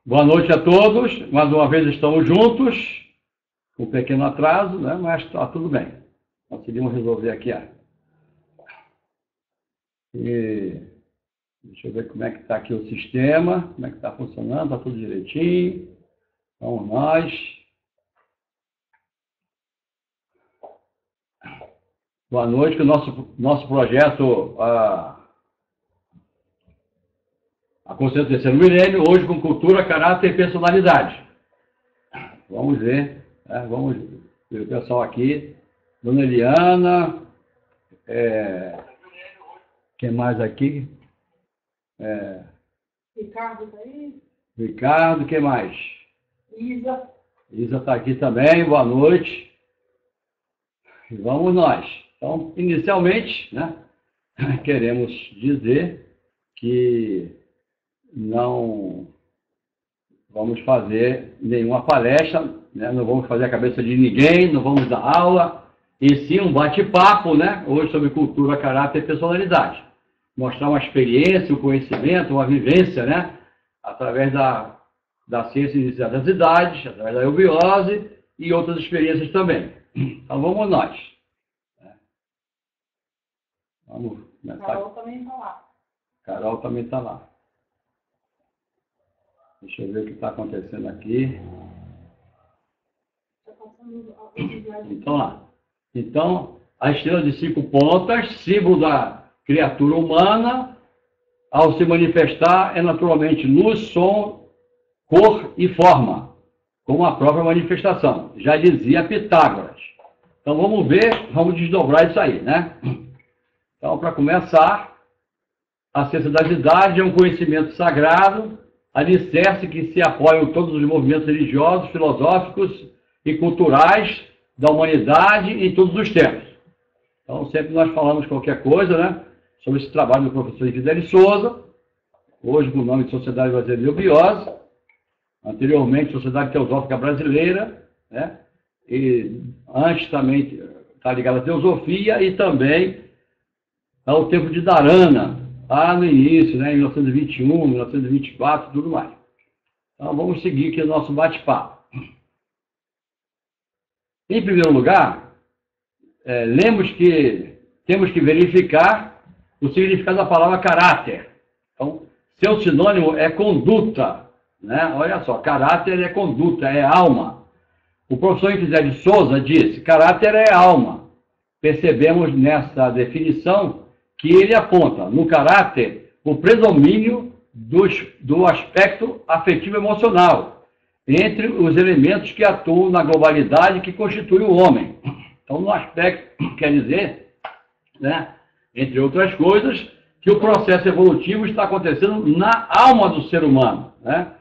Boa noite a todos. Mais uma vez estamos juntos, com um pequeno atraso, né? Mas está tudo bem. Conseguimos resolver aqui. E deixa eu ver como é que está aqui o sistema, como é que está funcionando, está tudo direitinho. Vamos nós. Boa noite, que o nosso projeto, a Consciência do Terceiro Milênio, hoje com cultura, caráter e personalidade. Vamos ver, vamos ver o pessoal aqui. Dona Eliana, quem mais aqui? Ricardo está aí? Ricardo, quem mais? Isa. Isa está aqui também, boa noite. E vamos nós. Então, inicialmente, né, queremos dizer que não vamos fazer nenhuma palestra, né, não vamos fazer a cabeça de ninguém, não vamos dar aula, e sim um bate-papo, né, hoje sobre cultura, caráter e personalidade. Mostrar uma experiência, um conhecimento, uma vivência, né, através da ciência iniciada das idades, através da eubiose e outras experiências também. Então vamos nós. Vamos, né, Carol também está lá. Carol também está lá. Deixa eu ver o que está acontecendo aqui. Então, lá. Então, a estrela de 5 pontas, símbolo da criatura humana, ao se manifestar, é naturalmente luz, som, cor e forma, como a própria manifestação. Já dizia Pitágoras. Então, vamos ver, vamos desdobrar isso aí, né? Então, para começar, a ciência das idades é um conhecimento sagrado, alicerce que se apoiam todos os movimentos religiosos, filosóficos e culturais da humanidade em todos os tempos. Então, sempre nós falamos qualquer coisa, né, sobre esse trabalho do professor Henrique de Souza, hoje com o nome de Sociedade Brasileira de Eubiose, anteriormente Sociedade Teosófica Brasileira, né, e antes também está ligada à Teosofia e também ao tempo de Dharana, lá no início, né, em 1921, 1924, tudo mais. Então, vamos seguir aqui o nosso bate-papo. Em primeiro lugar, lembramos que temos que verificar o significado da palavra caráter. Então, seu sinônimo é conduta, né? Olha só, caráter é conduta, é alma. O professor Henrique de Souza disse, caráter é alma. Percebemos nessa definição que ele aponta no caráter o predomínio do aspecto afetivo-emocional, entre os elementos que atuam na globalidade que constitui o homem. Então, no aspecto, quer dizer, né, entre outras coisas, que o processo evolutivo está acontecendo na alma do ser humano. Né?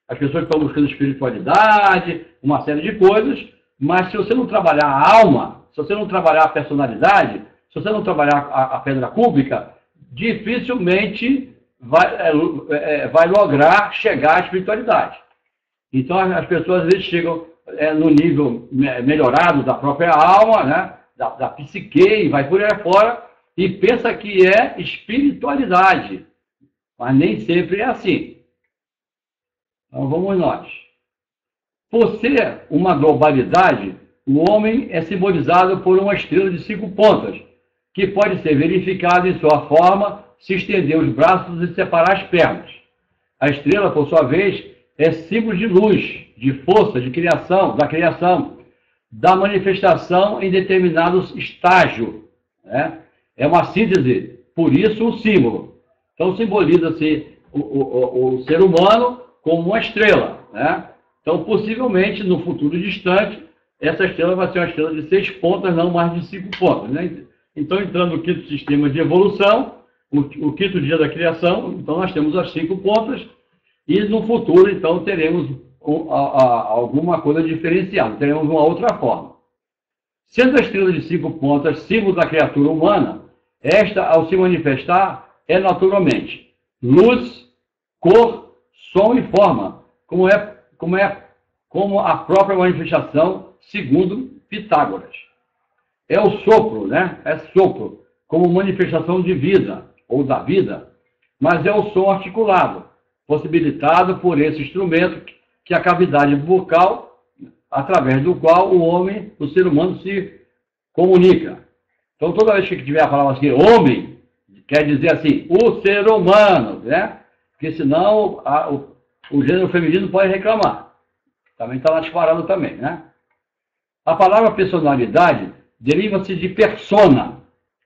As pessoas estão buscando espiritualidade, uma série de coisas, mas se você não trabalhar a alma, se você não trabalhar a personalidade, se você não trabalhar a pedra cúbica, dificilmente vai lograr chegar à espiritualidade. Então, as pessoas às vezes chegam no nível melhorado da própria alma, né, da psique, e vai por aí fora, e pensa que é espiritualidade. Mas nem sempre é assim. Então, vamos nós. Por ser uma globalidade, o homem é simbolizado por uma estrela de 5 pontas, que pode ser verificado em sua forma se estender os braços e separar as pernas. A estrela, por sua vez, é símbolo de luz, de força, de criação, da manifestação em determinado estágio. Né? É uma síntese, por isso um símbolo. Então simboliza-se o ser humano como uma estrela. Né? Então, possivelmente, no futuro distante, essa estrela vai ser uma estrela de 6 pontas, não mais de 5 pontas. Né? Então, entrando no quinto sistema de evolução, o quinto dia da criação, então nós temos as 5 pontas, e no futuro, então, teremos alguma coisa diferenciada, teremos uma outra forma. Sendo a estrela de 5 pontas símbolo da criatura humana, esta, ao se manifestar, é naturalmente luz, cor, som e forma, como a própria manifestação, segundo Pitágoras. É o sopro, né? É sopro, como manifestação de vida, ou da vida, mas é o som articulado, possibilitado por esse instrumento, que é a cavidade bucal, através do qual o ser humano se comunica. Então, toda vez que tiver a palavra assim, homem, quer dizer assim, o ser humano, né? Porque senão o gênero feminino pode reclamar. Também está lá disparado também, né? A palavra personalidade deriva-se de persona,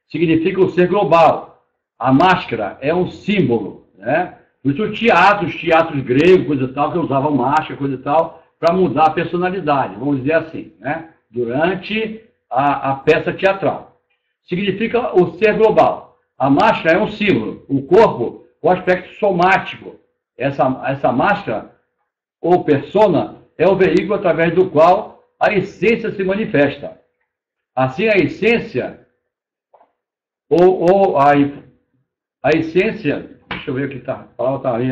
significa o ser global. A máscara é um símbolo, né? Por isso teatros gregos, coisa e tal, que usavam máscara, coisa e tal, para mudar a personalidade, vamos dizer assim, né? Durante a peça teatral. Significa o ser global. A máscara é um símbolo, o corpo, o aspecto somático. Essa máscara, ou persona, é o veículo através do qual a essência se manifesta. Assim, a essência, a essência, deixa eu ver aqui, a palavra está ali.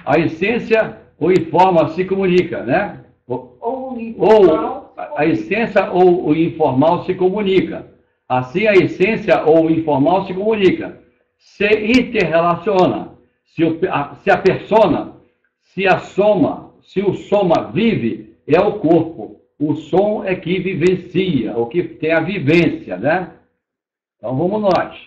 A essência ou informa se comunica, né? Ou a essência ou o informal se comunica. Assim, a essência ou o informal se comunica. Se interrelaciona. Se a persona, se o soma vive, é o corpo. O som é que vivencia, o que tem a vivência, né? Então, vamos nós.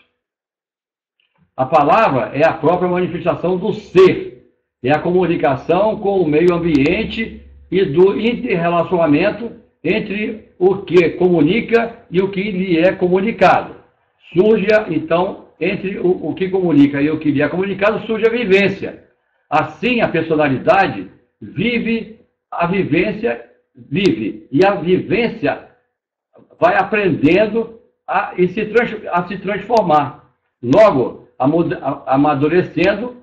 A palavra é a própria manifestação do ser. É a comunicação com o meio ambiente e do interrelacionamento entre o que comunica e o que lhe é comunicado. Surge, então, entre o que comunica e o que lhe é comunicado, surge a vivência. Assim, a personalidade vive, e a vivência vai aprendendo a se transformar. Logo, amadurecendo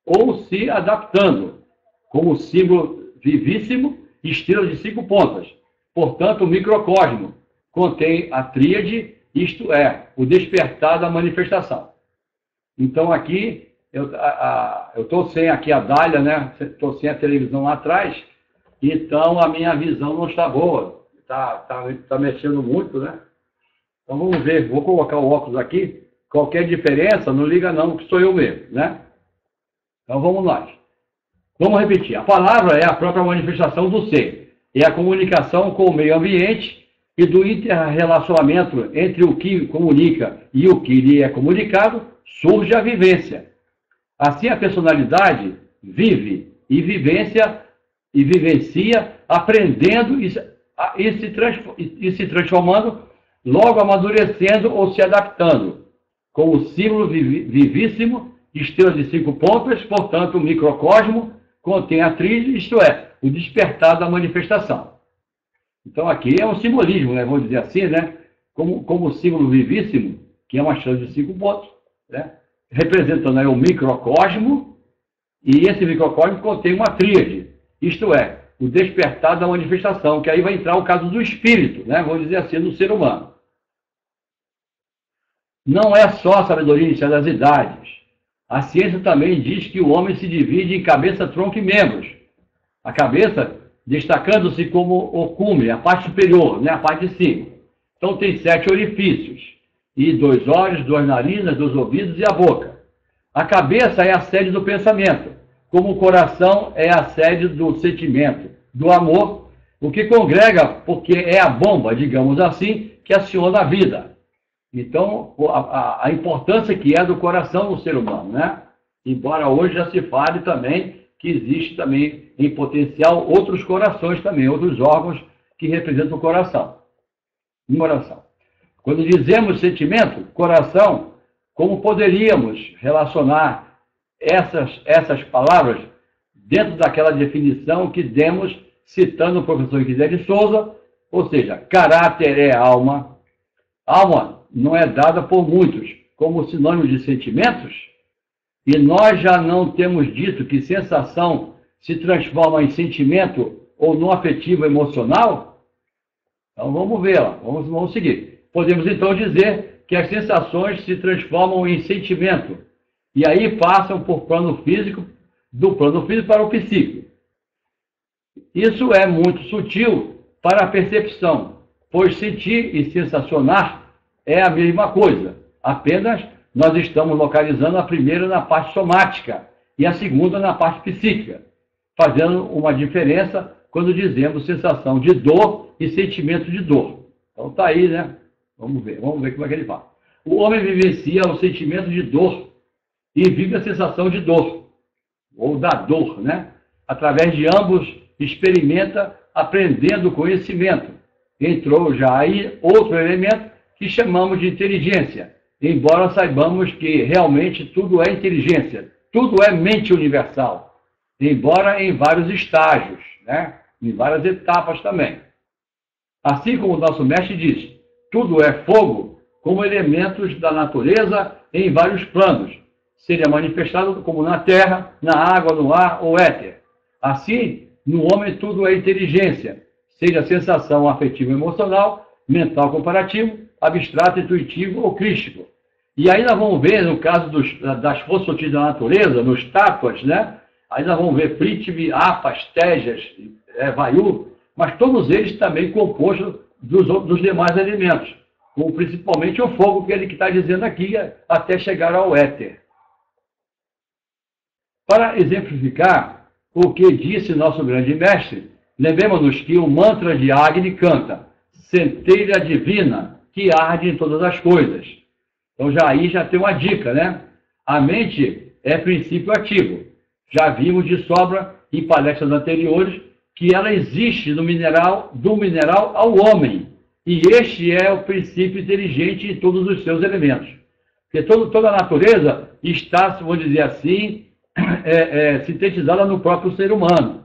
ou se adaptando, como símbolo vivíssimo, estrela de 5 pontas. Portanto, o microcosmo contém a tríade, isto é, o despertar da manifestação. Então, aqui, eu estou sem aqui a dália, né? Estou sem a televisão lá atrás, então a minha visão não está boa. Está mexendo muito, né? Então, vamos ver. Vou colocar o óculos aqui. Qualquer diferença, não liga não, que sou eu mesmo, né? Então, vamos nós. Vamos repetir. A palavra é a própria manifestação do ser. É a comunicação com o meio ambiente e do interrelacionamento entre o que comunica e o que lhe é comunicado, surge a vivência. Assim, a personalidade vive e vivencia, aprendendo e se transformando, logo amadurecendo ou se adaptando, com o símbolo vivíssimo, estrela de 5 pontas, portanto, o microcosmo contém a tríade, isto é, o despertar da manifestação. Então, aqui é um simbolismo, né? Vamos dizer assim, né? Como o símbolo vivíssimo, que é uma estrela de 5 pontos, né? Representando aí o microcosmo, e esse microcosmo contém uma tríade, isto é, o despertar da manifestação, que aí vai entrar o caso do espírito, né? Vamos dizer assim, do ser humano. Não é só a sabedoria inicial das idades. A ciência também diz que o homem se divide em cabeça, tronco e membros. A cabeça destacando-se como o cume, a parte superior, né? A parte de cima. Então tem 7 orifícios, e 2 olhos, 2 narinas, 2 ouvidos e a boca. A cabeça é a sede do pensamento, como o coração é a sede do sentimento, do amor, o que congrega, porque é a bomba, digamos assim, que aciona a vida. Então, a importância que é do coração no ser humano, né? Embora hoje já se fale também que existe também, em potencial, outros corações também, outros órgãos que representam o coração. Coração. Quando dizemos sentimento, coração, como poderíamos relacionar essas palavras dentro daquela definição que demos citando o professor José de Souza, ou seja, caráter é alma. Alma não é dada por muitos como sinônimo de sentimentos, e nós já não temos dito que sensação se transforma em sentimento ou no afetivo emocional? Então vamos ver lá, vamos seguir. Podemos então dizer que as sensações se transformam em sentimento, e aí passam por plano físico, do plano físico para o psíquico. Isso é muito sutil para a percepção, pois sentir e sensacionar é a mesma coisa, apenas nós estamos localizando a primeira na parte somática e a segunda na parte psíquica, fazendo uma diferença quando dizemos sensação de dor e sentimento de dor. Então tá aí, né? Vamos ver como é que ele fala. O homem vivencia o sentimento de dor e vive a sensação de dor, ou da dor, né? Através de ambos, experimenta aprendendo conhecimento. Entrou já aí outro elemento que chamamos de inteligência, embora saibamos que realmente tudo é inteligência, tudo é mente universal, embora em vários estágios, né? Em várias etapas também. Assim como o nosso mestre diz, tudo é fogo, como elementos da natureza em vários planos, seria manifestado como na terra, na água, no ar ou éter. Assim, no homem tudo é inteligência, seja sensação afetiva emocional, mental comparativo, abstrato, intuitivo ou crístico. E aí nós vamos ver, no caso das forças sutis da natureza, nos tátuas, né? Aí nós vamos ver Prithvi, Apas, Tejas, Vayu, mas todos eles também compostos dos demais elementos, como principalmente o fogo, que ele está dizendo aqui, até chegar ao éter. Para exemplificar o que disse nosso grande mestre, lembremos-nos que o mantra de Agni canta, centelha divina que arde em todas as coisas. Então aí já tem uma dica, né? A mente é princípio ativo. Já vimos de sobra em palestras anteriores que ela existe do mineral ao homem. E este é o princípio inteligente em todos os seus elementos. Porque toda a natureza está, vamos dizer assim, sintetizada no próprio ser humano.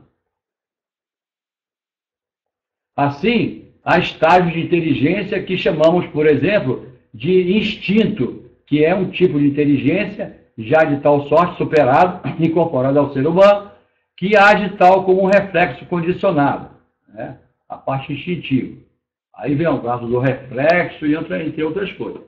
Assim, há estágios de inteligência que chamamos, por exemplo, de instinto, que é um tipo de inteligência já de tal sorte superado, incorporado ao ser humano, que age tal como um reflexo condicionado, né? A parte instintiva. Aí vem o caso do reflexo e entre outras coisas.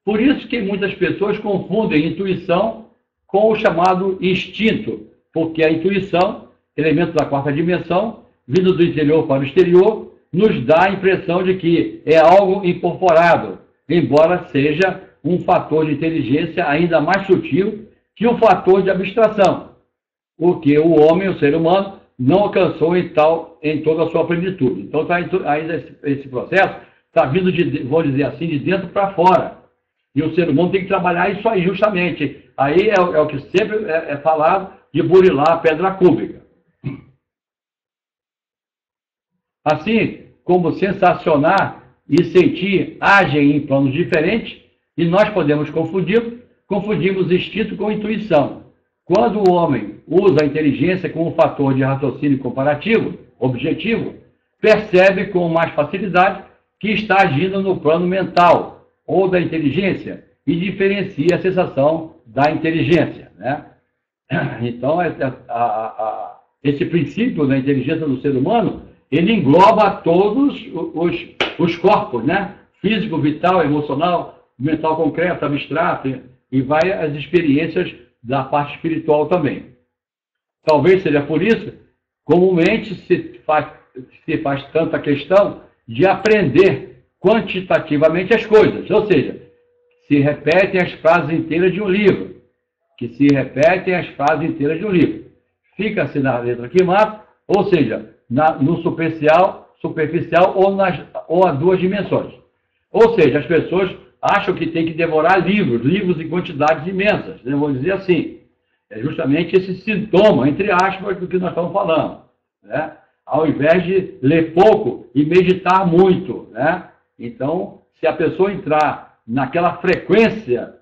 Por isso que muitas pessoas confundem intuição com o chamado instinto, porque a intuição, elemento da quarta dimensão, vindo do interior para o exterior, nos dá a impressão de que é algo incorporado, embora seja um fator de inteligência ainda mais sutil que um fator de abstração, porque o homem, o ser humano, não alcançou em toda a sua plenitude. Então, ainda esse processo está vindo, vamos dizer assim, de dentro para fora. E o ser humano tem que trabalhar isso aí, justamente. Aí é o que sempre é falado de burilar a pedra cúbica. Assim como sensacionar e sentir agem em planos diferentes, e nós podemos confundimos instinto com intuição. Quando o homem usa a inteligência como um fator de raciocínio comparativo, objetivo, percebe com mais facilidade que está agindo no plano mental ou da inteligência e diferencia a sensação da inteligência, né? Então, esse princípio da inteligência do ser humano, ele engloba todos os corpos, né? Físico, vital, emocional, mental concreto, abstrato, e vai as experiências da parte espiritual também. Talvez seja por isso, comumente se faz tanta questão de aprender quantitativamente as coisas, ou seja, se repetem as frases inteiras de um livro, Fica-se na letra que mata, ou seja, no superficial ou a duas dimensões. Ou seja, as pessoas acham que tem que devorar livros em quantidades imensas, né? Vou dizer assim, é justamente esse sintoma, entre aspas, do que nós estamos falando, né? Ao invés de ler pouco e meditar muito, né? Então, se a pessoa entrar naquela frequência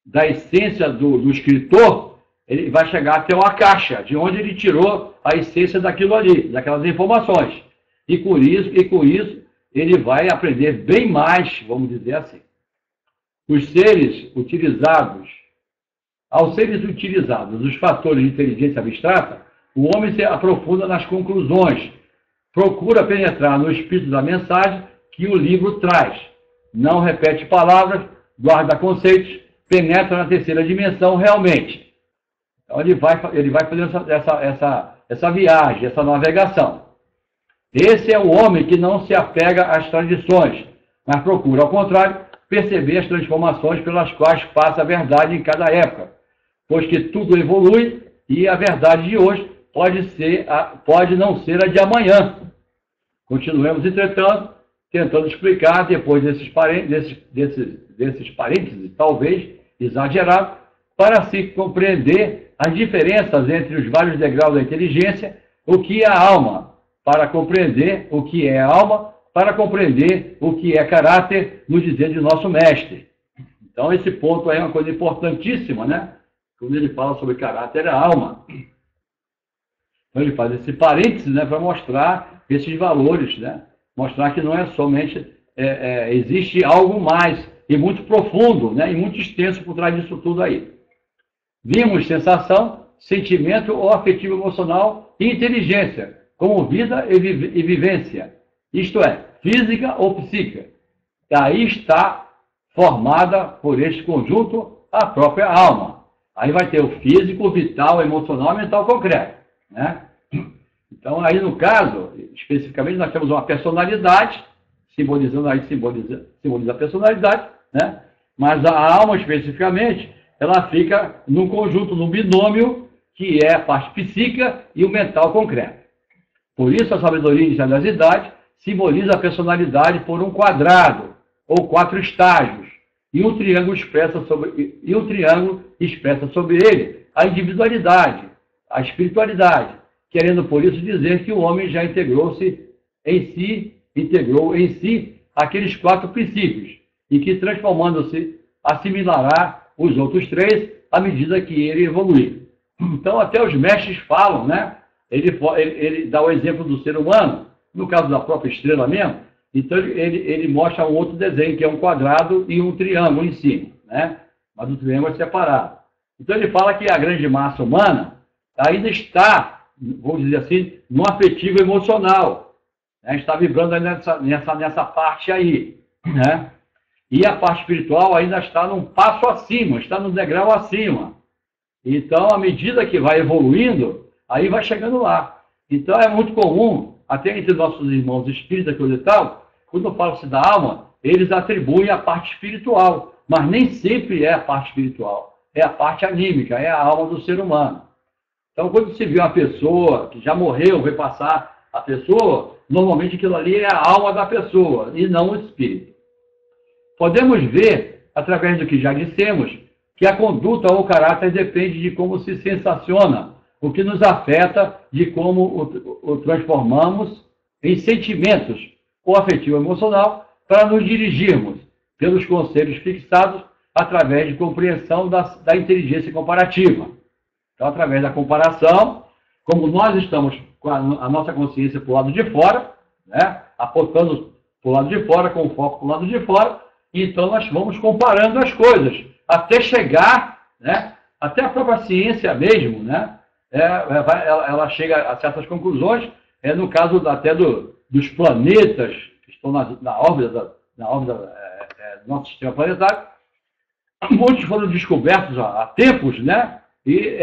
da essência do escritor, ele vai chegar até uma caixa, de onde ele tirou a essência daquilo ali, daquelas informações. E com isso, ele vai aprender bem mais, vamos dizer assim. Ao serem utilizados os fatores de inteligência abstrata, o homem se aprofunda nas conclusões, procura penetrar no espírito da mensagem que o livro traz, não repete palavras, guarda conceitos, penetra na terceira dimensão realmente. Então ele vai fazendo essa viagem, essa navegação. Esse é o homem que não se apega às tradições, mas procura, ao contrário, perceber as transformações pelas quais passa a verdade em cada época, pois que tudo evolui e a verdade de hoje pode não ser a de amanhã. Continuemos, entretanto, tentando explicar, depois desses parênteses, talvez exagerados, para se compreender as diferenças entre os vários degraus da inteligência, o que é a alma, para compreender o que é a alma, para compreender o que é caráter, no dizer de nosso mestre. Então, esse ponto aí é uma coisa importantíssima, né? Quando ele fala sobre caráter e alma. Então, ele faz esse parênteses, né, para mostrar esses valores, né? Mostrar que não é somente, existe algo mais, e muito profundo, né, e muito extenso por trás disso tudo aí. Vimos sensação, sentimento ou afetivo emocional e inteligência, como vida e vivência, isto é, física ou psíquica. Daí está formada por este conjunto a própria alma. Aí vai ter o físico, o vital, o emocional e mental concreto, né? Então, aí no caso, especificamente, nós temos uma personalidade, simboliza a personalidade, né? Mas a alma, especificamente, ela fica num conjunto, num binômio, que é a parte psíquica e o mental concreto. Por isso, a sabedoria inicial das idades simboliza a personalidade por um quadrado, ou 4 estágios, e um triângulo expressa sobre ele a individualidade, a espiritualidade, querendo por isso dizer que o homem já integrou em si aqueles 4 princípios, e que transformando-se assimilará os outros 3 à medida que ele evoluir. Então, até os mestres falam, né? Ele dá o exemplo do ser humano, no caso da própria estrela mesmo. Então, ele mostra um outro desenho, que é um quadrado e um triângulo em cima, né? Mas o triângulo é separado. Então, ele fala que a grande massa humana ainda está, vamos dizer assim, no afetivo emocional, né? Está vibrando nessa parte aí, né? E a parte espiritual ainda está num passo acima, está no degrau acima. Então, à medida que vai evoluindo, aí vai chegando lá. Então, é muito comum, até entre nossos irmãos espíritas, coisa e tal, quando fala-se da alma, eles atribuem a parte espiritual, mas nem sempre é a parte espiritual, é a parte anímica, é a alma do ser humano. Então, quando se vê uma pessoa que já morreu, vai passar a pessoa, normalmente aquilo ali é a alma da pessoa, e não o espírito. Podemos ver, através do que já dissemos, que a conduta ou o caráter depende de como se sensaciona, o que nos afeta de como o transformamos em sentimentos ou afetivo emocional para nos dirigirmos pelos conselhos fixados através de compreensão da inteligência comparativa. Então, através da comparação, como nós estamos com a nossa consciência para o lado de fora, né, apontando para o lado de fora, com o foco para o lado de fora, então nós vamos comparando as coisas, até chegar, né, até a própria ciência mesmo, né, ela chega a certas conclusões, no caso até dos planetas que estão na órbita do nosso sistema planetário, muitos foram descobertos há tempos, né, e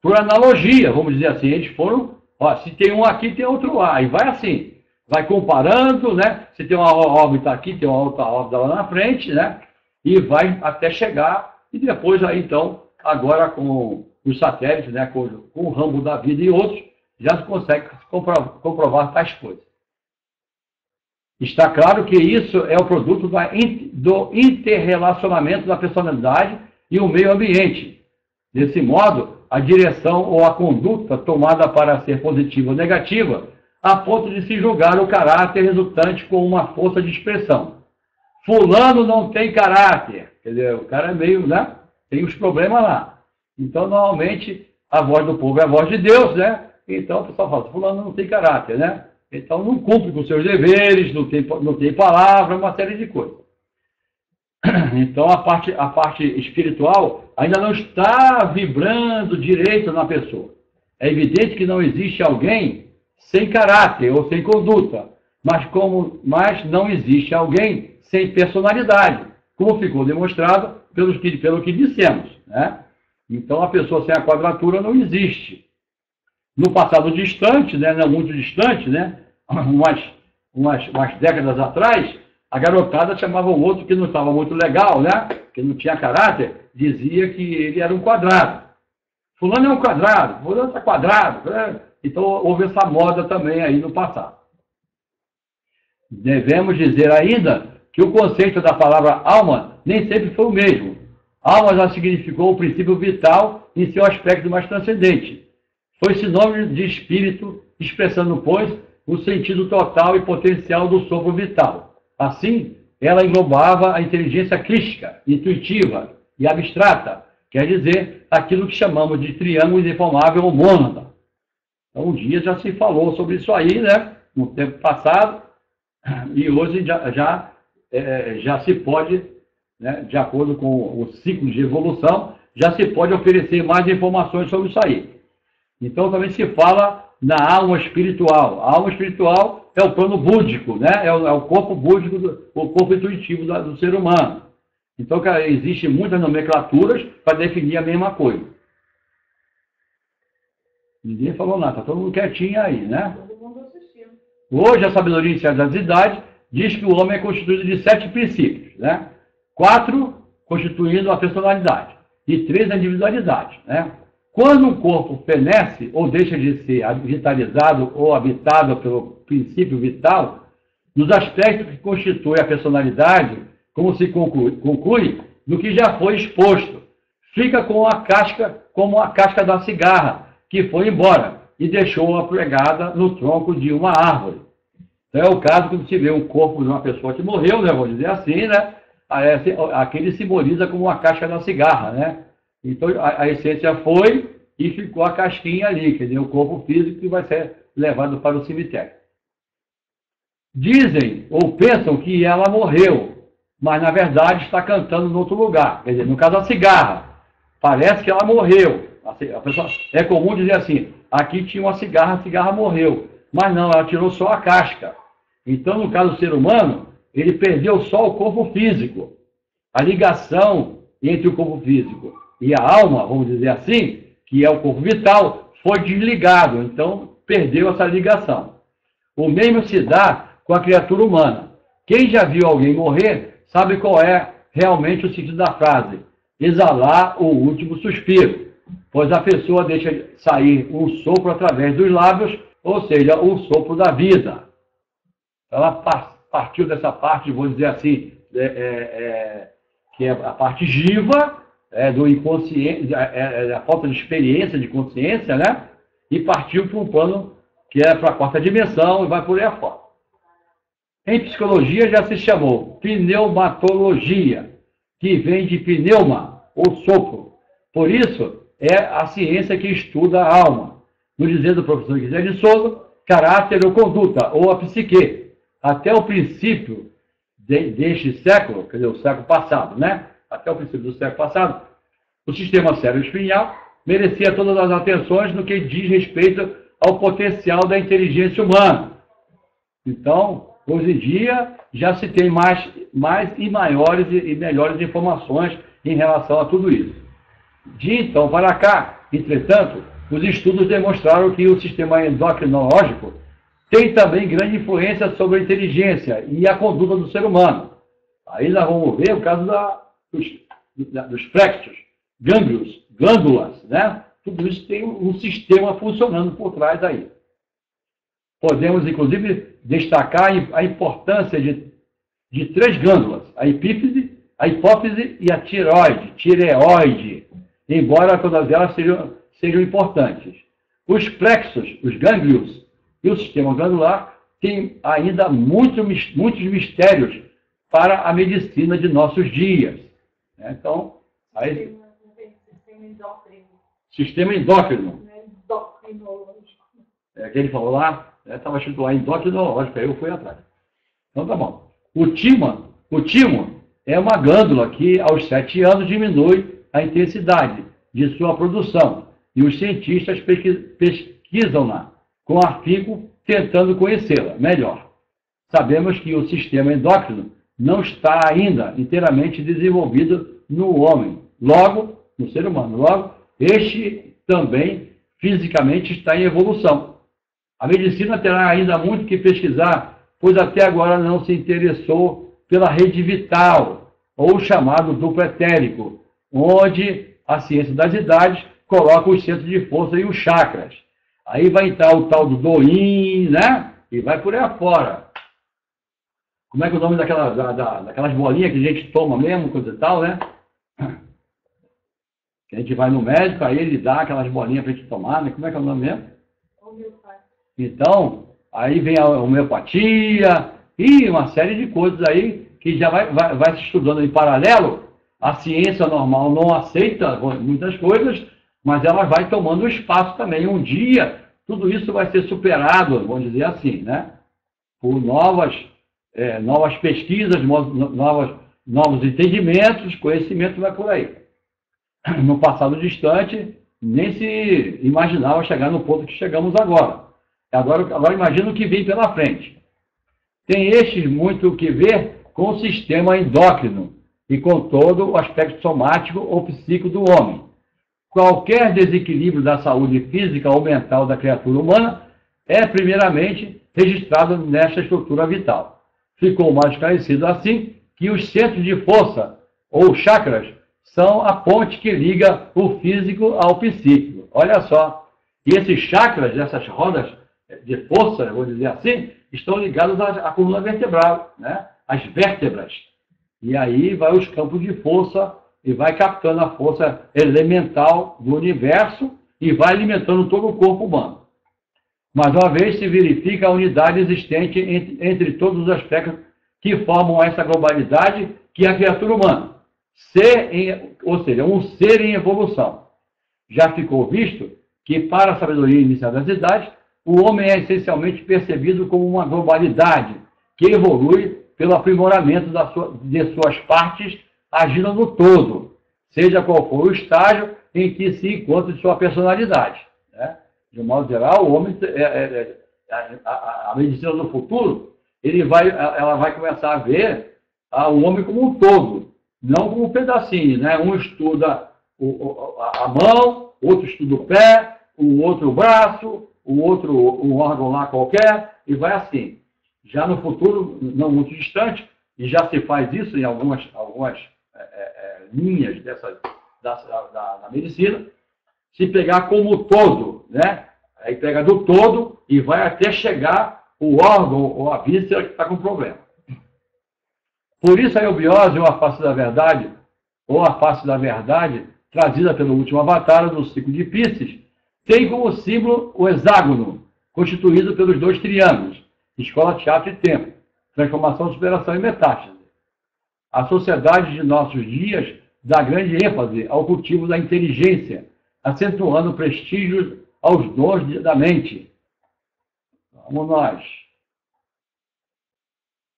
por analogia, vamos dizer assim, eles foram, se tem um aqui, tem outro lá, e vai assim. Vai comparando, né? Se tem uma órbita aqui, tem uma outra órbita lá na frente, né? E vai até chegar, e depois aí então, agora com os satélites, né? Com o ramo da vida e outros, já se consegue comprovar tais coisas. Está claro que isso é o produto do interrelacionamento da personalidade e o meio ambiente. Desse modo, a direção ou a conduta tomada para ser positiva ou negativa a ponto de se julgar o caráter resultante com uma força de expressão. Fulano não tem caráter. Quer dizer, o cara é meio, né? Tem os problemas lá. Então, normalmente, a voz do povo é a voz de Deus, né? Então, o pessoal fala, fulano não tem caráter, né? Então, não cumpre com seus deveres, não tem palavra, uma série de coisas. Então, a parte espiritual ainda não está vibrando direito na pessoa. É evidente que não existe alguém sem caráter ou sem conduta, mas não existe alguém sem personalidade, como ficou demonstrado pelo que dissemos, né? Então, a pessoa sem a quadratura não existe. No passado distante, né, não muito distante, né, umas décadas atrás, A garotada chamava o outro que não estava muito legal, né? Que não tinha caráter, dizia que ele era um quadrado. Fulano é um quadrado, fulano é quadrado, né? Então houve essa moda também aí no passado. Devemos dizer ainda que o conceito da palavra alma nem sempre foi o mesmo. Alma já significou o princípio vital em seu aspecto mais transcendente. Foi sinônimo de espírito, expressando, pois, o sentido total e potencial do sopro vital. Assim, ela englobava a inteligência crística, intuitiva e abstrata, quer dizer, aquilo que chamamos de triângulo indeformável ou mônada. Então, um dia já se falou sobre isso aí, né? No tempo passado, e hoje já se pode, né, de acordo com o ciclo de evolução, já se pode oferecer mais informações sobre isso aí. Então, também se fala na alma espiritual. A alma espiritual é o plano búdico, né? É o corpo búdico, o corpo intuitivo do ser humano. Então, existem muitas nomenclaturas para definir a mesma coisa. Ninguém falou nada, está todo mundo quietinho aí, né? Todo mundo assistindo. Hoje, a sabedoria inicial das idades diz que o homem é constituído de 7 princípios, né? 4 constituindo a personalidade e 3 a individualidade, né? Quando um corpo fenece ou deixa de ser vitalizado ou habitado pelo princípio vital, nos aspectos que constituem a personalidade, como se conclui do que já foi exposto, fica com a casca, como a casca da cigarra, que foi embora e deixou-a pregada no tronco de uma árvore. Então é o caso quando se vê um corpo de uma pessoa que morreu, né, vou dizer assim, né? Aquele simboliza como uma casca da cigarra, né? Então a essência foi e ficou a casquinha ali, quer dizer, o corpo físico que vai ser levado para o cemitério. Dizem ou pensam que ela morreu, mas na verdade está cantando em outro lugar. Quer dizer, no caso a cigarra, parece que ela morreu. A pessoa, é comum dizer assim, aqui tinha uma cigarra, a cigarra morreu. Mas não, ela tirou só a casca. Então, no caso do ser humano, ele perdeu só o corpo físico. A ligação entre o corpo físico e a alma, vamos dizer assim, que é o corpo vital, foi desligado. Então, perdeu essa ligação. O mesmo se dá com a criatura humana. Quem já viu alguém morrer, sabe qual é realmente o sentido da frase. Exalar o último suspiro. Pois a pessoa deixa sair um sopro através dos lábios, ou seja, o sopro da vida. Ela partiu dessa parte, vou dizer assim, que é a parte jiva, do inconsciente, a falta de experiência, de consciência, né? E partiu para um plano que é para a quarta dimensão e vai por aí afora. Em psicologia já se chamou pneumatologia, que vem de pneuma, ou sopro. Por isso, é a ciência que estuda a alma. No dizer do professor Guilherme de Souza, caráter ou conduta, ou a psique. Até o princípio deste século, quer dizer, o século passado, né? Até o princípio do século passado, o sistema cérebro-espinhal merecia todas as atenções no que diz respeito ao potencial da inteligência humana. Então, hoje em dia, já se tem mais e maiores e melhores informações em relação a tudo isso. De então para cá, entretanto, os estudos demonstraram que o sistema endocrinológico tem também grande influência sobre a inteligência e a conduta do ser humano. Aí nós vamos ver o caso dos plexos, gânglios, glândulas, né? Tudo isso tem um sistema funcionando por trás aí. Podemos, inclusive, destacar a importância de 3 glândulas, a epífise, a hipófise e a tireoide, embora todas elas sejam importantes. Os plexos, os gânglios e o sistema glandular têm ainda muitos mistérios para a medicina de nossos dias. Então, aí... Sistema endócrino. Endocrinológico. Que ele falou lá, estava escrito lá endocrinológico, aí eu fui atrás. Então tá bom. O timo é uma glândula que aos 7 anos diminui a intensidade de sua produção e os cientistas pesquisam-na com afinco tentando conhecê-la melhor. Sabemos que o sistema endócrino não está ainda inteiramente desenvolvido no homem, logo, no ser humano. Logo, este também fisicamente está em evolução. A medicina terá ainda muito que pesquisar, pois até agora não se interessou pela rede vital, ou chamado duplo etérico, onde a ciência das idades coloca os centros de força e os chakras. Aí vai entrar o tal do Doin, né? E vai por aí afora. Como é que é o nome daquelas bolinhas que a gente toma mesmo, coisa e tal, né? Que a gente vai no médico, aí ele dá aquelas bolinhas para a gente tomar, né? Como é que é o nome mesmo? Então, aí vem a homeopatia e uma série de coisas aí que já vai se estudando em paralelo. A ciência normal não aceita muitas coisas, mas ela vai tomando espaço também. Um dia, tudo isso vai ser superado, vamos dizer assim, né? Por novas pesquisas, novos entendimentos, conhecimento vai por aí. No passado distante, nem se imaginava chegar no ponto que chegamos agora. Agora imagina o que vem pela frente. Tem estes muito o que ver com o sistema endócrino e com todo o aspecto somático ou psíquico do homem. Qualquer desequilíbrio da saúde física ou mental da criatura humana é, primeiramente, registrado nesta estrutura vital. Ficou mais esclarecido assim que os centros de força, ou chakras, são a ponte que liga o físico ao psíquico. Olha só, e esses chakras, essas rodas de força, vou dizer assim, estão ligados à coluna vertebral, né? Às vértebras. E aí vai os campos de força e vai captando a força elemental do universo e vai alimentando todo o corpo humano. Mais uma vez se verifica a unidade existente entre todos os aspectos que formam essa globalidade que é a criatura humana. Ou seja, um ser em evolução. Já ficou visto que, para a sabedoria inicial das idades, o homem é essencialmente percebido como uma globalidade que evolui pelo aprimoramento de suas partes, agindo no todo, seja qual for o estágio em que se encontra sua personalidade, né? De um modo geral, o homem, a medicina do futuro, ela vai começar a ver o homem como um todo, não como um pedacinho, né? Um estuda a mão, outro estuda o pé, o outro o braço, o outro um órgão lá qualquer, e vai assim. Já no futuro, não muito distante, e já se faz isso em algumas linhas da medicina, se pegar como todo, né? Aí pega do todo e vai até chegar o órgão ou a víscera que está com problema. Por isso a eubiose, ou a face da verdade, trazida pelo último avatar do ciclo de Pisces, tem como símbolo o hexágono, constituído pelos dois triângulos, escola, teatro e tempo, transformação, superação e metástase. A sociedade de nossos dias dá grande ênfase ao cultivo da inteligência, acentuando o prestígio aos dons da mente. Vamos nós.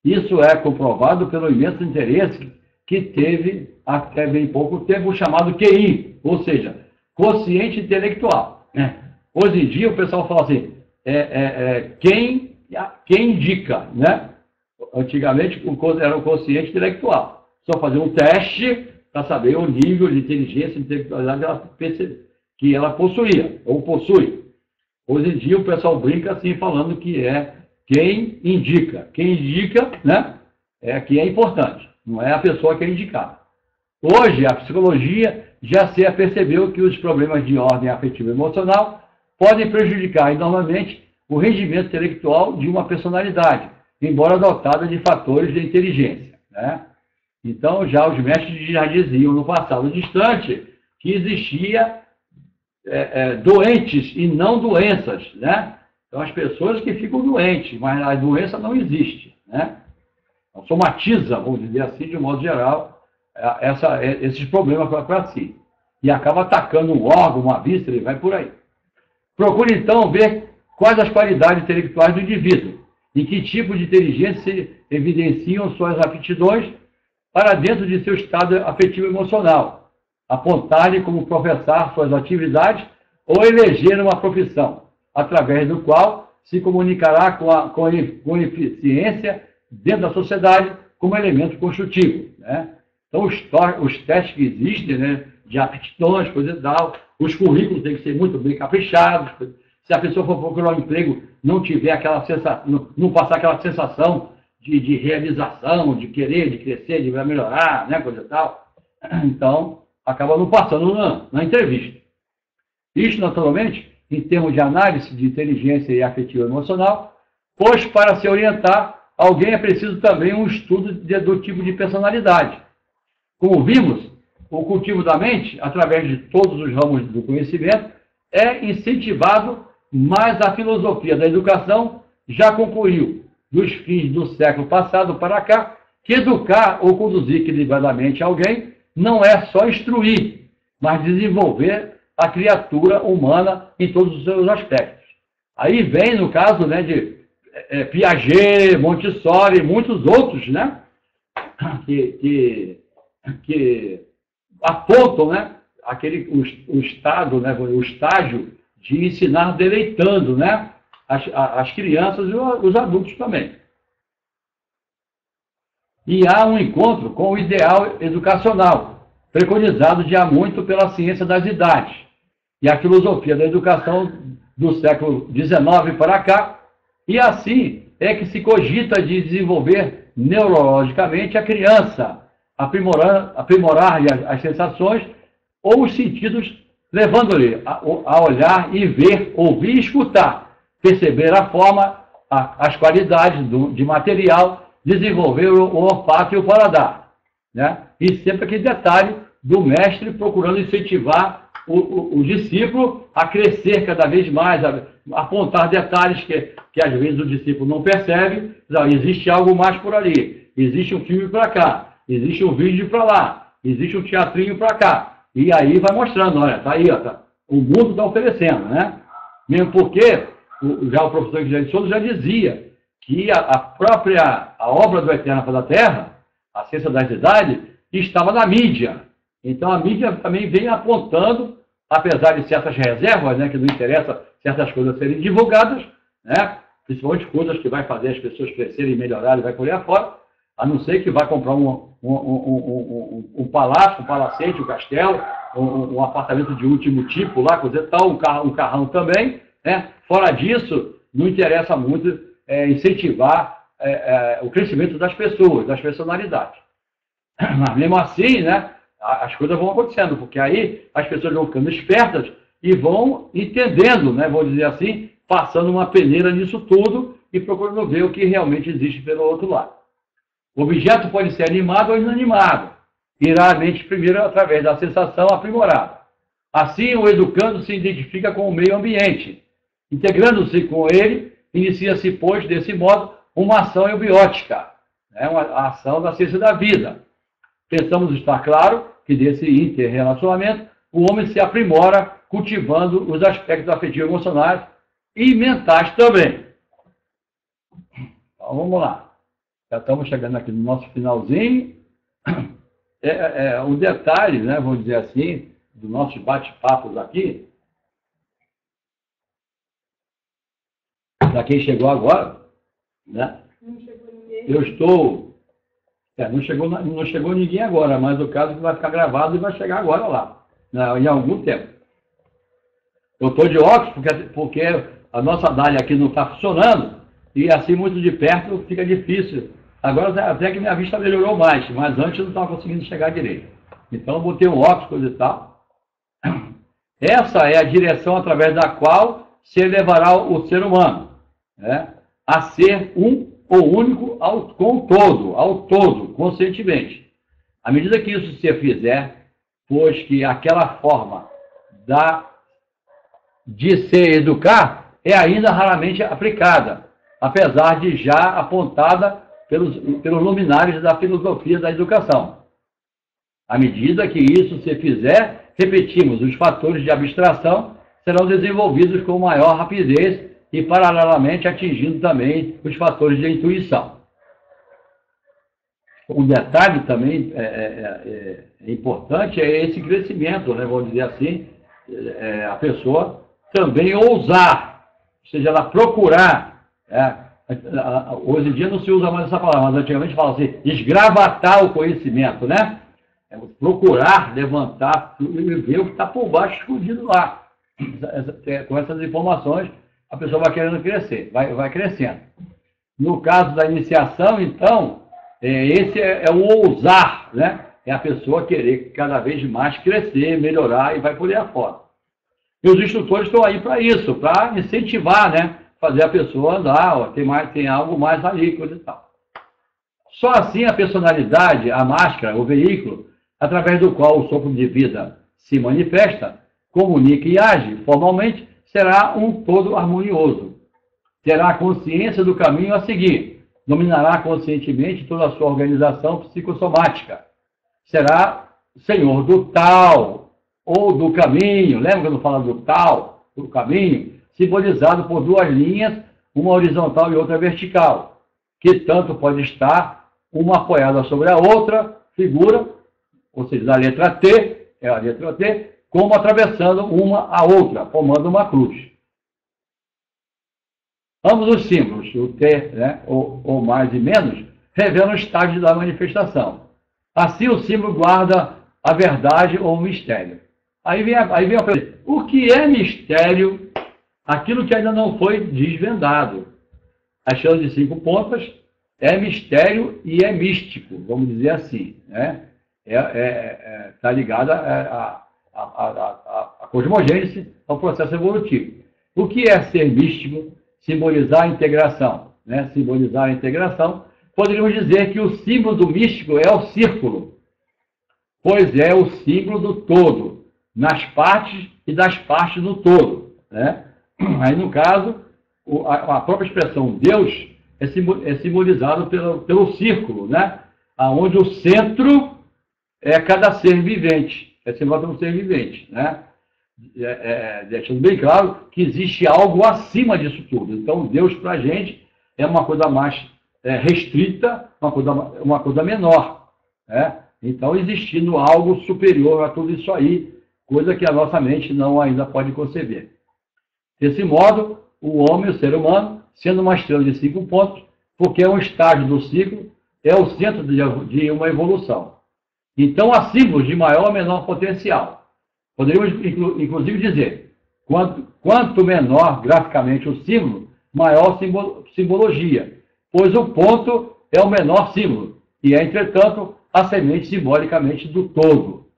Isso é comprovado pelo imenso interesse que teve, até bem pouco tempo, o chamado QI, ou seja, quociente intelectual, né? Hoje em dia o pessoal fala assim, quem indica, né? Antigamente era o quociente intelectual. Só fazer um teste para saber o nível de inteligência e intelectualidade que ela possuía, ou possui. Hoje em dia o pessoal brinca assim, falando que é quem indica. Quem indica, né, é quem é importante, não é a pessoa que é indicada. Hoje, a psicologia já se apercebeu que os problemas de ordem afetiva e emocional podem prejudicar enormemente o rendimento intelectual de uma personalidade, embora dotada de fatores de inteligência, né? Então, já os mestres já diziam no passado distante que existia doentes e não doenças, né? Então, as pessoas que ficam doentes, mas a doença não existe, né? Então, somatiza, vamos dizer assim, de um modo geral, esses problemas para si. E acaba atacando um órgão, uma víscera e vai por aí. Procure, então, ver quais as qualidades intelectuais do indivíduo, em que tipo de inteligência evidenciam suas aptidões para dentro de seu estado afetivo e emocional, apontar-lhe como professar suas atividades ou eleger uma profissão, através do qual se comunicará com eficiência dentro da sociedade como elemento construtivo, né? Então, os testes que existem, né, de aptidões, coisa e tal, os currículos têm que ser muito bem caprichados. Se a pessoa for procurar um emprego, não tiver aquela sensação, não passar aquela sensação de realização, de querer, de crescer, de melhorar, né, coisa e tal. Então, acaba não passando na entrevista. Isso, naturalmente, em termos de análise de inteligência e afetivo emocional, pois para se orientar, alguém é preciso também um estudo do tipo de personalidade. Como vimos, o cultivo da mente, através de todos os ramos do conhecimento, é incentivado, mas a filosofia da educação já concluiu, dos fins do século passado para cá, que educar ou conduzir equilibradamente alguém não é só instruir, mas desenvolver a criatura humana em todos os seus aspectos. Aí vem, no caso, né, de Piaget, Montessori e muitos outros, né, que apontam, né, o estágio de ensinar deleitando, né, as crianças e os adultos também. E há um encontro com o ideal educacional, preconizado já muito pela ciência das idades, e a filosofia da educação do século XIX para cá, e assim é que se cogita de desenvolver neurologicamente a criança, aprimorar-lhe as sensações ou os sentidos, levando-lhe a olhar e ver, ouvir e escutar, perceber a forma, as qualidades de material, desenvolver o olfato e o paladar, né? E sempre aquele detalhe do mestre procurando incentivar o discípulo a crescer cada vez mais, a apontar detalhes que às vezes o discípulo não percebe. Não, existe algo mais por ali, existe um filme para cá, existe um vídeo para lá, existe um teatrinho para cá. E aí vai mostrando, olha, tá aí, ó, tá, o mundo está oferecendo, né? Mesmo porque já o professor Guilherme Souza já dizia que a obra do Eterno da Terra, a ciência das idades, estava na mídia. Então a mídia também vem apontando, apesar de certas reservas, né, que não interessa certas coisas serem divulgadas, né, principalmente coisas que vai fazer as pessoas crescerem e melhorarem, vai por aí afora, a não ser que vai comprar um palácio, um palacete, um castelo, um apartamento de último tipo lá, coisa e tal, um carrão também, né? Fora disso, não interessa muito incentivar o crescimento das pessoas, das personalidades. Mas mesmo assim, né, as coisas vão acontecendo, porque aí as pessoas vão ficando espertas e vão entendendo, né, vou dizer assim, passando uma peneira nisso tudo e procurando ver o que realmente existe pelo outro lado. O objeto pode ser animado ou inanimado, irá à mente primeiro através da sensação aprimorada. Assim, o educando se identifica com o meio ambiente. Integrando-se com ele, inicia-se, pois, desse modo, uma ação eubiótica, né, uma ação da ciência da vida. Pensamos estar claro que desse interrelacionamento o homem se aprimora cultivando os aspectos afetivos emocionais e mentais também. Então, vamos lá. Já estamos chegando aqui no nosso finalzinho. Um detalhe, né, vou dizer assim, do nosso bate-papos aqui, para quem chegou agora, né? Não chegou ninguém. Eu estou... não chegou ninguém agora, mas o caso é que vai ficar gravado e vai chegar agora lá, né, em algum tempo. Eu estou de óculos porque a nossa dália aqui não está funcionando e assim muito de perto fica difícil. Agora até que minha vista melhorou mais, mas antes eu não estava conseguindo chegar direito. Então eu botei um óculos, coisa e tal. Essa é a direção através da qual se elevará o ser humano, né, a ser um ou único ao todo, conscientemente. À medida que isso se fizer, pois que aquela forma de se educar é ainda raramente aplicada, apesar de já apontada pelos luminares da filosofia da educação. À medida que isso se fizer, repetimos, os fatores de abstração serão desenvolvidos com maior rapidez e, paralelamente, atingindo também os fatores de intuição. Um detalhe também importante é esse crescimento, né? Vamos dizer assim, a pessoa também ousar, ou seja, ela procurar. Hoje em dia não se usa mais essa palavra, mas antigamente fala assim, esgravatar o conhecimento, né? Procurar levantar e ver o que está por baixo escondido lá. Com essas informações, a pessoa vai querendo crescer, vai crescendo. No caso da iniciação, então, esse é o ousar, né? É a pessoa querer cada vez mais crescer, melhorar e vai por aí afora. E os instrutores estão aí para isso, para incentivar, né? Fazer a pessoa andar, ó, tem algo mais ali, coisa e tal. Só assim a personalidade, a máscara, o veículo, através do qual o sopro de vida se manifesta, comunica e age formalmente, será um todo harmonioso. Terá consciência do caminho a seguir, dominará conscientemente toda a sua organização psicossomática. Será senhor do tal, ou do caminho, lembra quando fala do tal, do caminho, simbolizado por duas linhas, uma horizontal e outra vertical, que tanto pode estar uma apoiada sobre a outra figura, ou seja, da letra T, é a letra T, como atravessando uma a outra, formando uma cruz. Ambos os símbolos, o T, né, ou mais e menos, revelam o estágio da manifestação. Assim, o símbolo guarda a verdade ou o mistério. Aí vem a pergunta: o que é mistério? Aquilo que ainda não foi desvendado. Achando de 5 pontas, é mistério e é místico, vamos dizer assim. Né? Está ligada à cosmogênese, ao processo evolutivo. O que é ser místico? Simbolizar a integração. Né? Simbolizar a integração. Poderíamos dizer que o símbolo do místico é o círculo, pois é o símbolo do todo, nas partes e das partes do todo. Né? Aí, no caso, a própria expressão Deus é simbolizado pelo círculo, né? Onde o centro é cada ser vivente, é simbolizado pelo ser vivente. Né? Deixando bem claro que existe algo acima disso tudo. Então, Deus para a gente é uma coisa mais restrita, uma coisa menor. Né? Então, existindo algo superior a tudo isso aí, coisa que a nossa mente não ainda pode conceber. Desse modo, o homem, o ser humano, sendo uma estrela de 5 pontos, porque é um estágio do ciclo, é o centro de uma evolução. Então, há símbolos de maior ou menor potencial. Poderíamos, inclusive, dizer, quanto menor graficamente o símbolo, maior simbologia, pois o ponto é o menor símbolo, e é, entretanto, a semente simbolicamente do todo.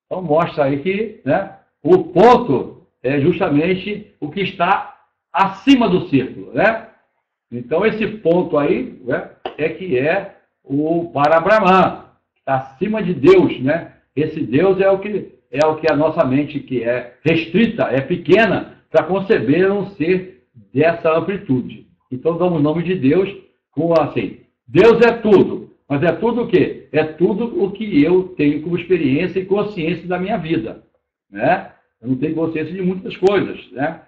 Então, mostra aí que, né, o ponto é justamente o que está acima do círculo. Né? Então, esse ponto aí, né, é o Parabrahman, está acima de Deus. Né? Esse Deus é o que a nossa mente, que é restrita, é pequena, para conceber um ser dessa amplitude. Então, damos o nome de Deus como assim: Deus é tudo, mas é tudo o quê? É tudo o que eu tenho como experiência e consciência da minha vida. Né? Eu não tenho consciência de muitas coisas. Né?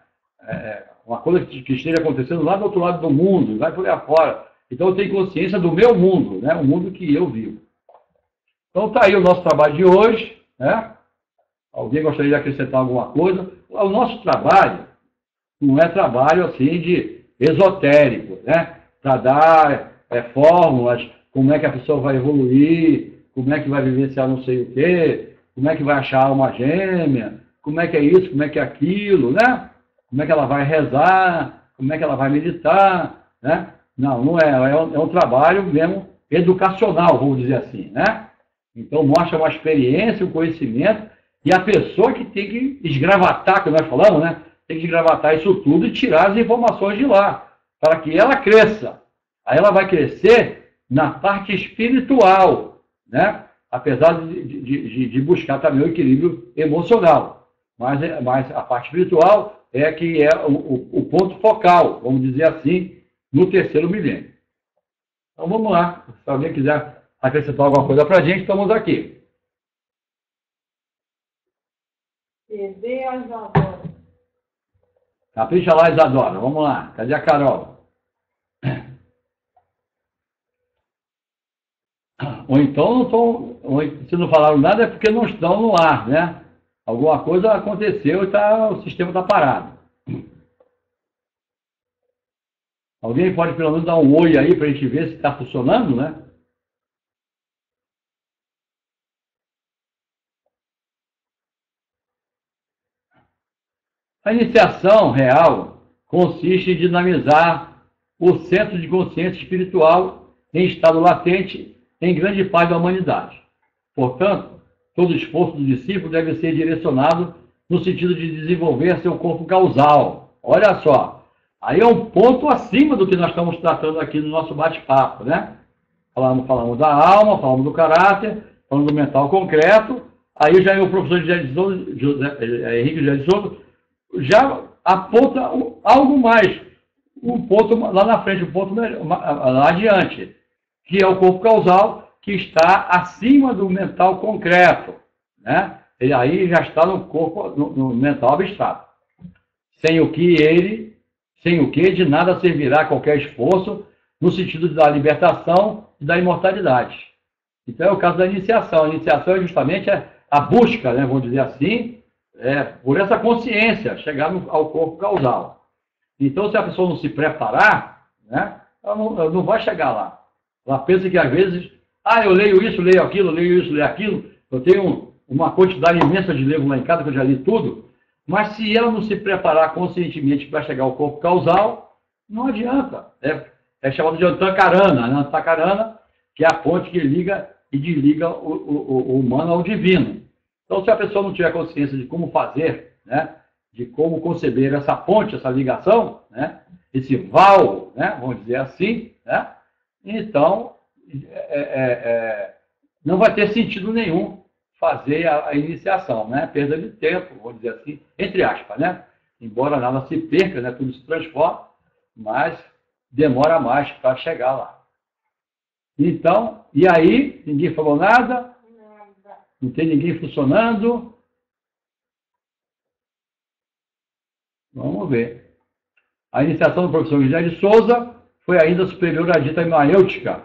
Uma coisa que esteja acontecendo lá do outro lado do mundo, vai por aí afora. Então, eu tenho consciência do meu mundo, né? O mundo que eu vivo. Então, está aí o nosso trabalho de hoje. Né? Alguém gostaria de acrescentar alguma coisa? O nosso trabalho não é trabalho assim de esotérico, né? Para dar fórmulas, como é que a pessoa vai evoluir, como é que vai vivenciar não sei o quê, como é que vai achar alma gêmea, como é que é isso, como é que é aquilo, né? Como é que ela vai rezar, como é que ela vai meditar, né? Não é. É um trabalho mesmo educacional, vamos dizer assim, né? Então, mostra uma experiência, um conhecimento, e a pessoa que tem que esgravatar, como nós falamos, né? Tem que esgravatar isso tudo e tirar as informações de lá, para que ela cresça. Aí ela vai crescer na parte espiritual, né? Apesar de buscar também o equilíbrio emocional. Mas a parte espiritual é que é o ponto focal, vamos dizer assim, no terceiro milênio. Então vamos lá. Se alguém quiser acrescentar alguma coisa para a gente, estamos aqui. Cadê a Isadora? Capricha lá, Isadora. Vamos lá. Cadê a Carol? Ou então, se não falaram nada, é porque não estão no ar, né? Alguma coisa aconteceu e o sistema está parado. Alguém pode pelo menos dar um oi aí para a gente ver se está funcionando, né? A iniciação real consiste em dinamizar o centro de consciência espiritual em estado latente em grande parte da humanidade. Portanto, todo esforço do discípulo deve ser direcionado no sentido de desenvolver seu corpo causal. Olha só, aí é um ponto acima do que nós estamos tratando aqui no nosso bate-papo, né? Falamos da alma, falamos do caráter, falamos do mental concreto. Aí já o professor Henrique José de Souza já aponta algo mais, um ponto lá na frente, um ponto lá adiante, que é o corpo causal, que está acima do mental concreto, né? Ele aí já está no corpo, no mental abstrato. Sem o que de nada servirá qualquer esforço no sentido da libertação e da imortalidade. Então é o caso da iniciação. A iniciação é justamente a busca, né, vamos dizer assim, por essa consciência, chegar ao corpo causal. Então, se a pessoa não se preparar, né, ela não vai chegar lá. Ela pensa que, às vezes, eu leio isso, leio aquilo, leio isso, leio aquilo, eu tenho uma quantidade imensa de livros lá em casa, que eu já li tudo, mas se ela não se preparar conscientemente para chegar ao corpo causal, não adianta. É chamado de antacarana, né? Antacarana, que é a ponte que liga e desliga o humano ao divino. Então, se a pessoa não tiver consciência de como fazer, né, de como conceber essa ponte, essa ligação, né, esse val, né, vamos dizer assim, né, então não vai ter sentido nenhum fazer a iniciação, né, perda de tempo, vamos dizer assim, entre aspas, né, embora nada se perca, né, tudo se transforma, mas demora mais para chegar lá. Então, e aí, ninguém falou nada? Não tem ninguém funcionando? Vamos ver. A iniciação do professor José de Souza foi ainda superior à dita maêutica,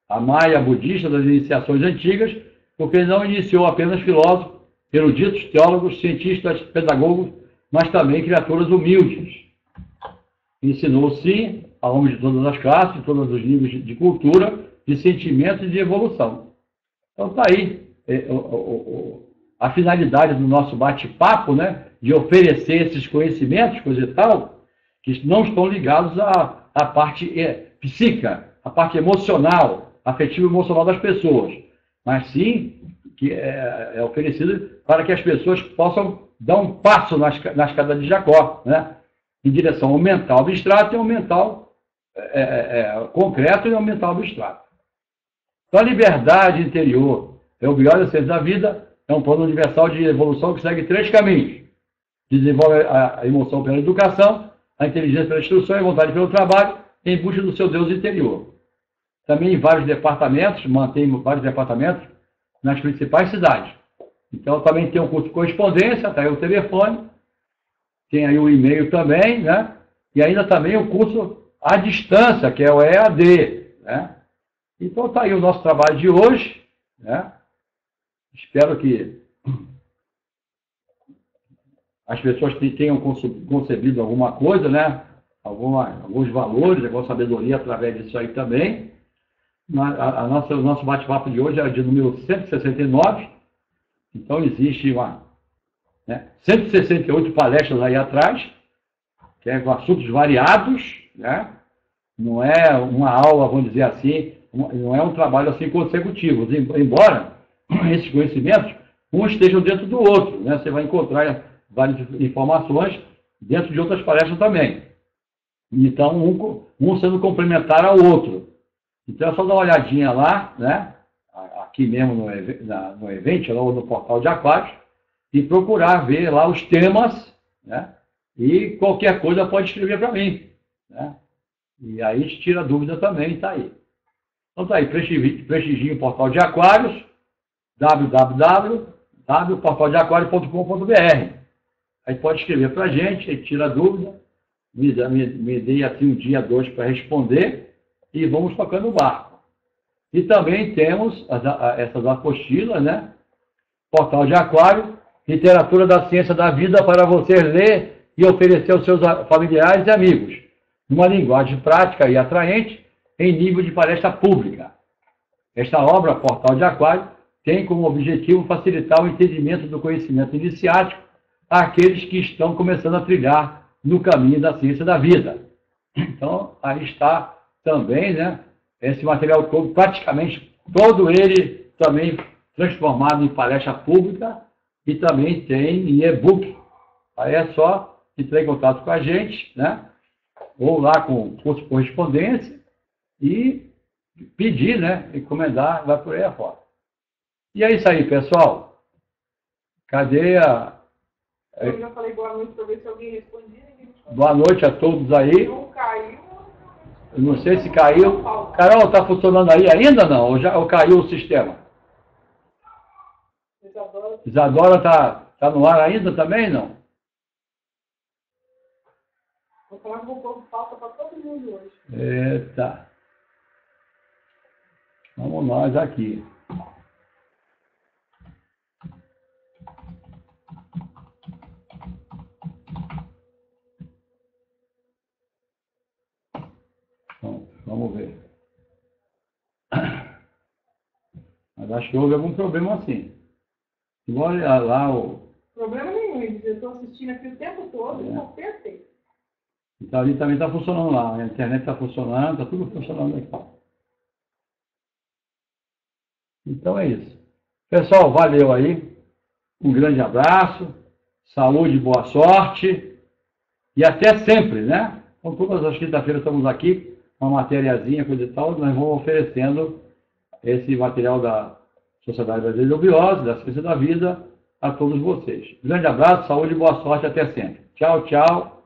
a maia budista das iniciações antigas, porque ele não iniciou apenas filósofos, eruditos, teólogos, cientistas, pedagogos, mas também criaturas humildes. Ensinou, sim, a homens de todas as classes, de todos os níveis de cultura, de sentimento e de evolução. Então está aí a finalidade do nosso bate-papo, né, de oferecer esses conhecimentos, coisa e tal, que não estão ligados à parte psíquica, à parte emocional, afetivo-emocional das pessoas, mas sim que é oferecido para que as pessoas possam dar um passo na escada de Jacó, né, em direção ao mental abstrato e ao mental concreto e ao mental abstrato. Então, a liberdade interior é o melhor essência da vida, é um plano universal de evolução que segue 3 caminhos. Desenvolve a emoção pela educação, a inteligência pela instrução e a vontade pelo trabalho, em busca do seu Deus interior. Também em vários departamentos, mantém vários departamentos nas principais cidades. Então, também tem um curso de correspondência, está aí o telefone, tem aí o e-mail também, né? E ainda também o curso à distância, que é o EAD, né? Então, está aí o nosso trabalho de hoje, né? Espero que as pessoas tenham concebido alguma coisa, né? Alguns valores, alguma sabedoria através disso aí também. O nosso bate-papo de hoje é de número 169. Então, existe 168 palestras aí atrás, que é com assuntos variados, né? Não é uma aula, vamos dizer assim, não é um trabalho assim consecutivo, embora esses conhecimentos, uns estejam dentro do outro, né? Você vai encontrar várias informações dentro de outras palestras também. Então, um sendo complementar ao outro. Então, é só dar uma olhadinha lá, né? Aqui mesmo no evento, lá no portal de Aquários, e procurar ver lá os temas, né? E qualquer coisa pode escrever para mim, né? E aí a gente tira dúvida também, está aí. Então está aí, prestigiem o portal de Aquários, www.portaldeaquario.com.br. Aí pode escrever para a gente, aí tira dúvida, me dê assim um dia, 2 para responder, e vamos tocando o barco. E também temos essas apostilas, né? Portal de Aquário, literatura da ciência da vida para você ler e oferecer aos seus familiares e amigos, numa linguagem prática e atraente, em nível de palestra pública. Esta obra, Portal de Aquário, tem como objetivo facilitar o entendimento do conhecimento iniciático àqueles que estão começando a trilhar no caminho da ciência da vida. Então, aí está também, né, esse material todo, praticamente todo ele também transformado em palestra pública e também tem em e-book. Aí é só entrar em contato com a gente, né, ou lá com o curso de correspondência e pedir, né, encomendar, vai por aí afora. E é isso aí, pessoal. Cadê a... Eu já falei boa noite para ver se alguém respondia. Boa noite a todos aí. Não caiu. Eu não sei se caiu. Carol, está funcionando aí ainda não? Ou caiu o sistema? Isadora está no ar ainda também, não? Vou falar que vou pôr falta para todo mundo hoje. Eita. Vamos nós aqui. Bom, vamos ver. Mas acho que houve algum problema assim. Olha lá o... Problema nenhum, eu estou assistindo aqui o tempo todo e está perfeito. Então ali também está funcionando lá. A internet está funcionando, está tudo funcionando aqui. Então é isso. Pessoal, valeu aí. Um grande abraço. Saúde, boa sorte. E até sempre, né? Então, todas as quinta-feiras estamos aqui, uma matériazinha, coisa e tal, nós vamos oferecendo esse material da Sociedade Brasileira de Obiose, da Ciência da Vida, a todos vocês. Grande abraço, saúde e boa sorte, até sempre. Tchau, tchau.